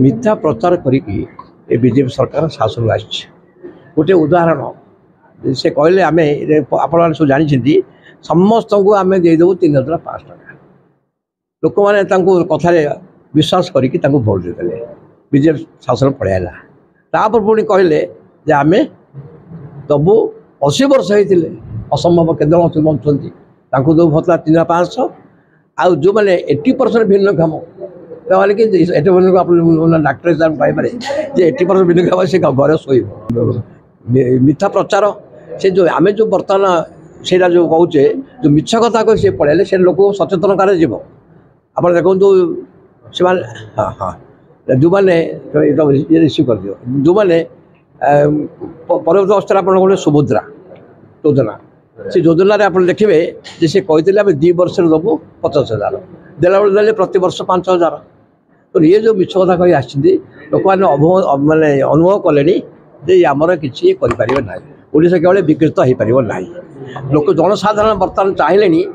मिथ्या प्रचार करिकी बीजेपी सरकार शासन आ गोटे उदाहरण से कहले आम आप सब जानते समस्त को आम देदेबू 3,500 टका लोक मैंने कथार विश्वास करके भोट देते बीजेपी शासन पड़ेगा तापर पुणी कहले आम दबू 80 वर्ष होते असंभव केन्द्र बंचुंट दो भत्ता 3,500 आउ जो मैंने 80% भिन्नक्षम कहले कि डाक्टर पाइबारे 80% भिन्नक्षम से घर शोब मिथ्या प्रचार से जो आम जो बर्तमान से जो कहे जो मिछ कथा कह सी पढ़े से लोक सचेतन कर आप देखो से हाँ हाँ जो मैंने रिसीव कर दियो जो मैंने परवर्त अवस्था आप गोटे सुभद्रा योजना से योजना आप देखिए से कहते आम 2 वर्ष दबू 50,000 देला बेले प्रति वर्ष 5,000 तो ये जो मिछ कथा कही आसी लोक मैंने मानने अनुभव कले आमर किसी ना ओडिशा केवल विकृत हो पार ना लोक जनसाधारण बर्तमान चाहिए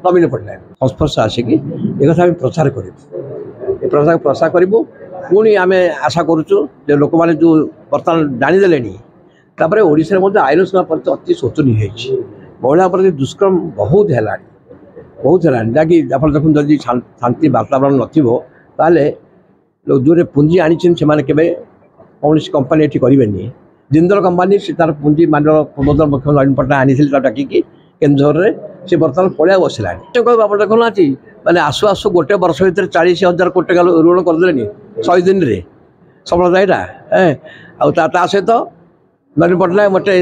नवीन पट्टनायक संस्पर्श आसिक एक कथा प्रचार कर प्रसार करूँ पुणी आम आशा करुचु लोक मैंने जो बर्तमान जानीदे ओडिशा मध्य आईन सीमा प्रति अति शोचनीय महिला प्रति दुष्कर्म बहुत है जहाँकि आप देखो जदि शांति वातावरण नाले जो पुंजी आनी से कौन कंपानी ये करेंगे जिंदल कंपानी से तार पुंजी मानव पूर्वतन मुख्यमंत्री नवीन पट्टनायक आनी डाकिकी केन्दुझर से बर्तमान पड़ा बसला आप देखुना मैंने आसु आसु गोटे वर्ष भर 40,000 कोटी टका ऋण करदे 100 दिन में सफलता यहाँ ता सहित नवीन पट्टनायक मोटे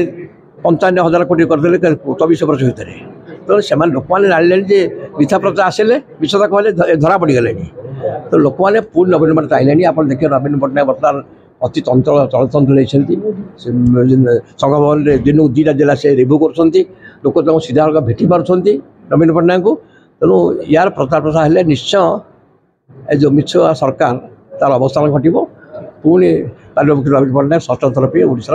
55,000 कोटी करदे 24 वर्ष भितर तो से लोक मैंने जाने मिथ्या प्रचार आसिले विषता कहले धरा पड़गले तो लोक मैंने पूर्ण नवीन पट्टनायक चाहिए आप देखिए नवीन पट्टनायक बर्तमान अति चंचल चलचंचल होती संघ भवन में दिन को 2टा जिला से रिव्यू कर लोक सीधा भेटी पार्टी नवीन पट्टनायक को तेणु यार प्रचार प्रसार है निश्चय जो मिछ सरकार तार अवसान घटव पुणी नवीन पट्टनायक षष्ठ थर पे ओडिशा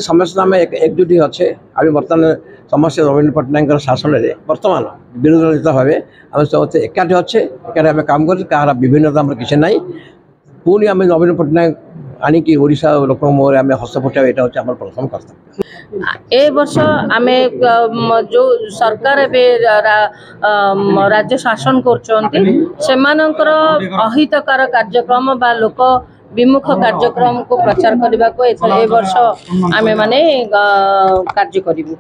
समस्त आम एकजुट अच्छे आम बर्तमान समस्त नवीन पट्टनायक शासन में बर्तमान विरोधी भाव आम समस्त एकाठी अच्छे एकाठी आम काम कर विभिन्नता किसी ना पुणी आम नवीन पट्टनायक आणिकी ओडिशा लोक मुहर आम हस फुटाइबा यहाँ हूँ आम प्रथम कर्तव्य ए वर्ष आम जो सरकार राज्य शासन कर अहितकर कार्यक्रम बा लोक विमुख कार्यक्रम को प्रचार करने को ए वर्ष आम माने कार्य करूँ।